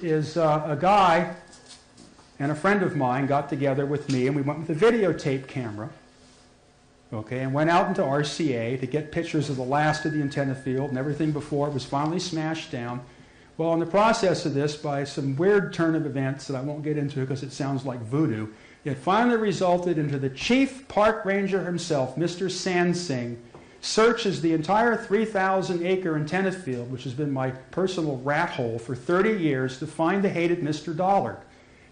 is a guy and a friend of mine got together with me, and we went with a videotape camera, okay, and went out into RCA to get pictures of the last of the antenna field and everything before it was finally smashed down. Well, in the process of this, by some weird turn of events that I won't get into because it sounds like voodoo, it finally resulted into the chief park ranger himself, Mr. Sansing, searches the entire 3,000-acre antenna field, which has been my personal rat hole for 30 years, to find the hated Mr. Dollard.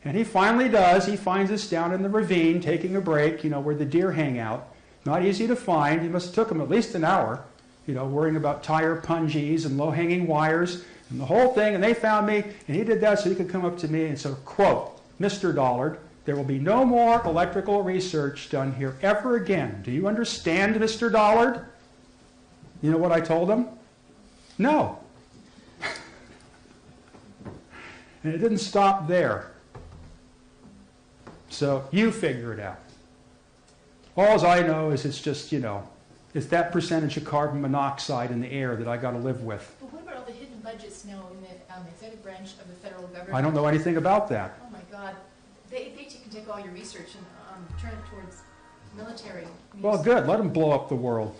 And he finally does. He finds us down in the ravine, taking a break, you know, where the deer hang out. Not easy to find. It must have took him at least an hour, you know, worrying about tire pungees and low-hanging wires and the whole thing. And they found me, and he did that so he could come up to me and say, quote, "Mr. Dollard, there will be no more electrical research done here ever again. Do you understand, Mr. Dollard?" You know what I told him? No. And it didn't stop there. So you figure it out. All I know is it's just, you know, it's that percentage of carbon monoxide in the air that I got to live with. But what about all the hidden budgets now in the executive branch of the federal government? I don't know anything about that. Oh my God. They can take all your research and turn it towards military. Well, good. Let them blow up the world.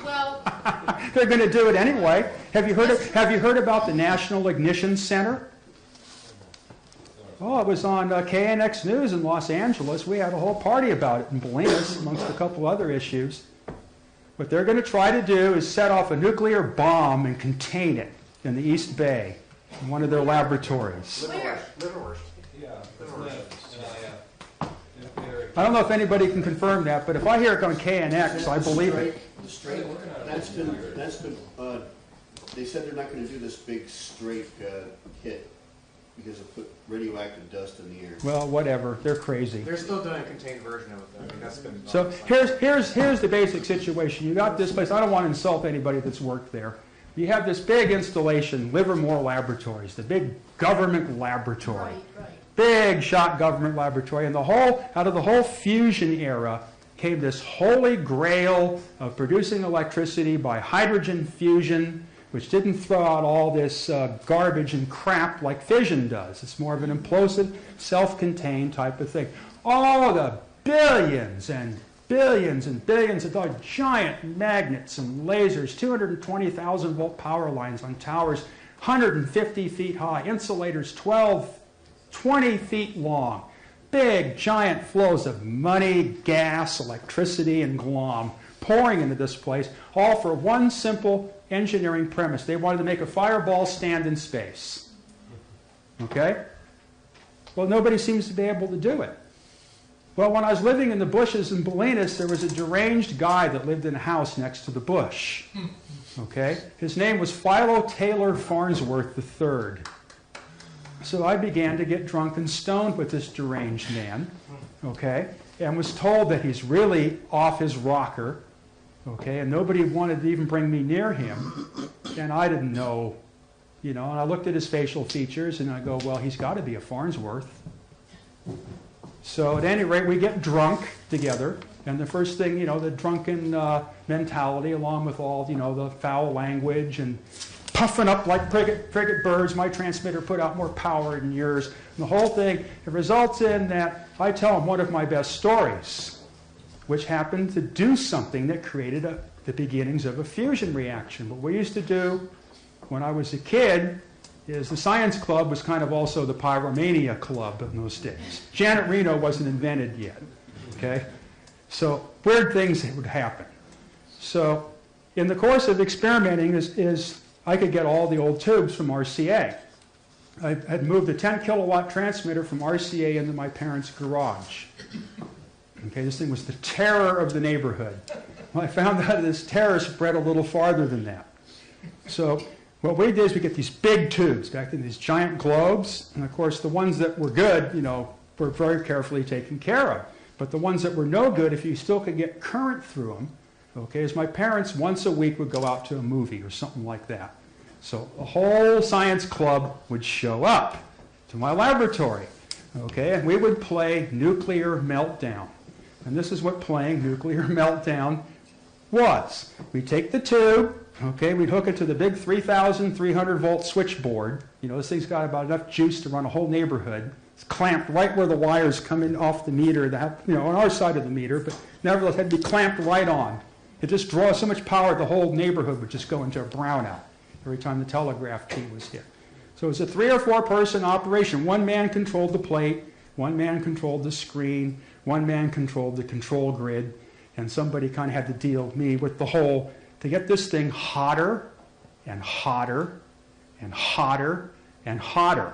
Well, they're going to do it anyway. Have you heard about the National Ignition Center? Oh, it was on KNX News in Los Angeles. We had a whole party about it in Bolinas, amongst a couple other issues. What they're going to try to do is set off a nuclear bomb and contain it in the East Bay in one of their laboratories. Where? I don't know if anybody can confirm that, but if I hear it on KNX, I believe it. That's been, they said they're not going to do this big straight hit because of put radioactive dust in the air. Well, whatever. They're crazy. They're still doing a contained version of it. I mean, that's been so here's the basic situation. You got this place. I don't want to insult anybody that's worked there. You have this big installation, Livermore Laboratories, the big government laboratory. Right. Big shot government laboratory. And out of the whole fusion era came this holy grail of producing electricity by hydrogen fusion, which didn't throw out all this garbage and crap like fission does. It's more of an implosive, self-contained type of thing. All the billions and billions and billions of dollars, giant magnets and lasers, 220,000 volt power lines on towers, 150 feet high, insulators 20 feet long, big giant flows of money, gas, electricity, and glom pouring into this place, all for one simple engineering premise. They wanted to make a fireball stand in space. Okay? Well, nobody seems to be able to do it. Well, when I was living in the bushes in Bolinas, there was a deranged guy that lived in a house next to the bush. Okay? His name was Philo Taylor Farnsworth III. So I began to get drunk and stoned with this deranged man, okay, and was told that he's really off his rocker, okay, and nobody wanted to even bring me near him, and I didn't know, you know, and I looked at his facial features, and I go, well, he's got to be a Farnsworth. So at any rate, we get drunk together, and the first thing, you know, the drunken mentality, along with all, you know, the foul language and puffing up like frigate birds, my transmitter put out more power than yours. And the whole thing, it results in that I tell him one of my best stories, which happened to do something that created the beginnings of a fusion reaction. What we used to do when I was a kid is the science club was kind of also the pyromania club in those days. Janet Reno wasn't invented yet, okay? So weird things would happen. So in the course of experimenting I could get all the old tubes from RCA. I had moved a 10 kilowatt transmitter from RCA into my parents' garage. Okay, this thing was the terror of the neighborhood. Well, I found out this terror spread a little farther than that. So what we did is we get these big tubes, back then these giant globes, and of course the ones that were good, you know, were very carefully taken care of. But the ones that were no good, if you still could get current through them, okay, as my parents once a week would go out to a movie or something like that. So the whole science club would show up to my laboratory, okay, and we would play Nuclear Meltdown. And this is what playing Nuclear Meltdown was. We take the tube, Okay, we'd hook it to the big 3,300 volt switchboard. You know, this thing's got about enough juice to run a whole neighborhood. It's clamped right where the wires come in off the meter, on our side of the meter, but nevertheless had to be clamped right on. It just draws so much power the whole neighborhood would just go into a brownout every time the telegraph key was hit. So it was a 3 or 4 person operation. One man controlled the plate, one man controlled the screen, one man controlled the control grid, and somebody kind of had to deal with me with the whole, to get this thing hotter and hotter and hotter and hotter.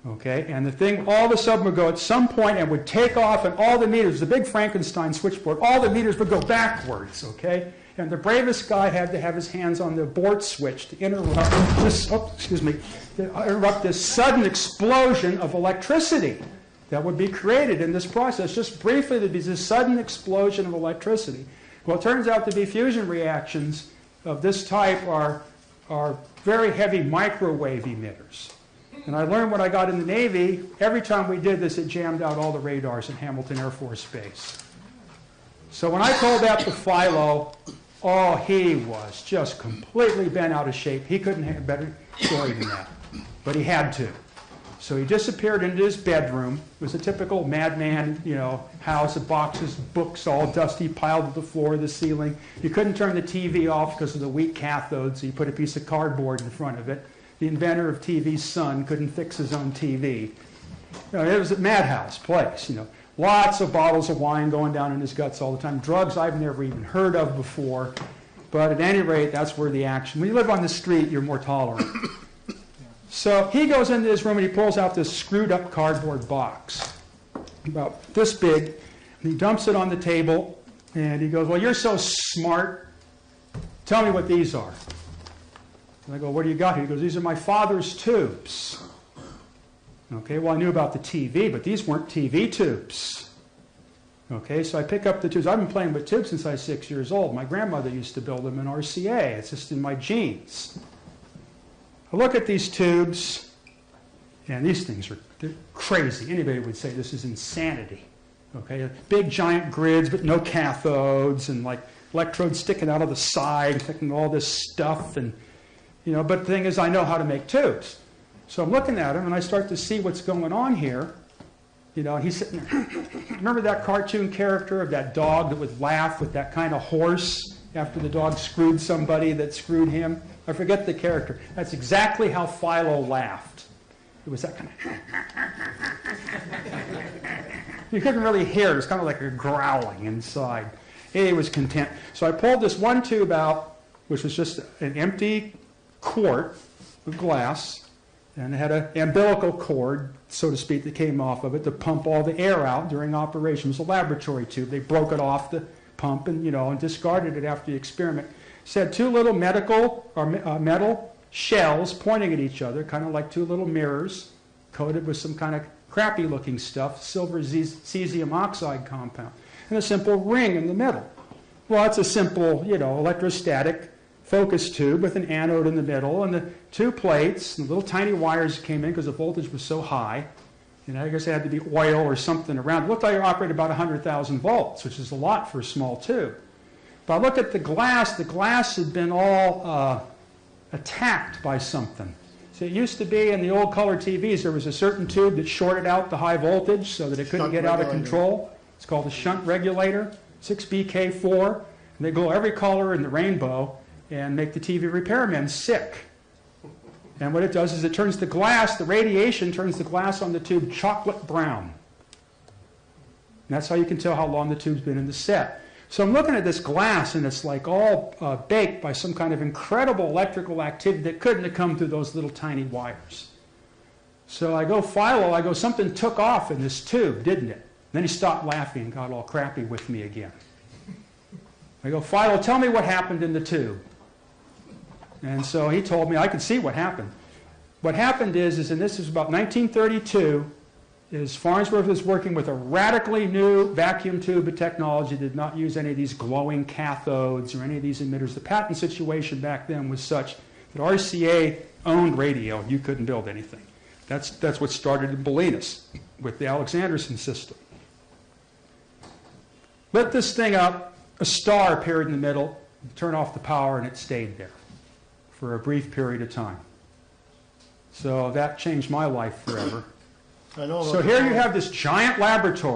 Okay, and the thing all of a sudden would go at some point and would take off, and all the meters, the big Frankenstein switchboard, all the meters would go backwards, okay? And the bravest guy had to have his hands on the abort switch to interrupt this sudden explosion of electricity that would be created in this process. Just briefly, there'd be this sudden explosion of electricity. Well, it turns out to be fusion reactions of this type are very heavy microwave emitters. And I learned when I got in the Navy, every time we did this, it jammed out all the radars in Hamilton Air Force Base. So when I told that to Philo, oh, he was just completely bent out of shape. He couldn't have a better story than that, but he had to. So he disappeared into his bedroom. It was a typical madman, house of boxes, books all dusty, piled to the floor, the ceiling. You couldn't turn the TV off because of the weak cathode, so you put a piece of cardboard in front of it. The inventor of TV's son couldn't fix his own TV. It was a madhouse place, Lots of bottles of wine going down in his guts all the time. Drugs I've never even heard of before. But at any rate, that's where the action. When you live on the street, you're more tolerant. So he goes into his room and he pulls out this screwed up cardboard box, about this big, and he dumps it on the table, and he goes, well, you're so smart. Tell me what these are. And I go, what do you got here? He goes, these are my father's tubes. Okay, well, I knew about the TV, but these weren't TV tubes. Okay, so I pick up the tubes. I've been playing with tubes since I was 6 years old. My grandmother used to build them in RCA. It's just in my genes. I look at these tubes, and these things they're crazy. Anybody would say this is insanity. Okay, big giant grids, but no cathodes, and like electrodes sticking out of the side, sticking all this stuff, and but the thing is, I know how to make tubes. So I'm looking at him, and I start to see what's going on here. And he's sitting there. Remember that cartoon character of that dog that would laugh with that kind of horse after the dog screwed somebody that screwed him? I forget the character. That's exactly how Philo laughed. It was that kind of... You couldn't really hear it. It was kind of like a growling inside. He was content. So I pulled this one tube out, which was just an empty quart of glass, and it had an umbilical cord, so to speak, that came off of it to pump all the air out during operation. It was a laboratory tube. They broke it off the pump and discarded it after the experiment. It had two little metal shells pointing at each other, kind of like two little mirrors, coated with some kind of crappy-looking stuff, silver cesium oxide compound, and a simple ring in the middle. Well, it's a simple, electrostatic focus tube with an anode in the middle, and the two plates, and the little tiny wires came in because the voltage was so high. I guess it had to be oil or something around. It looked like it operated about 100,000 volts, which is a lot for a small tube. But I look at the glass had been all attacked by something. So it used to be in the old color TVs, there was a certain tube that shorted out the high voltage so that it couldn't get out of control. It's called a shunt regulator, 6BK4. And they glow every color in the rainbow and make the TV repairmen sick. And what it does is it turns the glass, the radiation turns the glass on the tube chocolate brown. And that's how you can tell how long the tube's been in the set. So I'm looking at this glass, and it's like all baked by some kind of incredible electrical activity that couldn't have come through those little tiny wires. So I go, Philo, something took off in this tube, didn't it? And then he stopped laughing and got all crappy with me again. I go, Philo, tell me what happened in the tube. And so he told me I could see what happened. What happened is and this is about 1932, is Farnsworth was working with a radically new vacuum tube technology that did not use any of these glowing cathodes or any of these emitters. The patent situation back then was such that RCA owned radio. You couldn't build anything. That's what started in Bolinas with the Alexanderson system. Lit this thing up. A star appeared in the middle. turn off the power, and it stayed there for a brief period of time. So that changed my life forever. I know. So here you have this giant laboratory.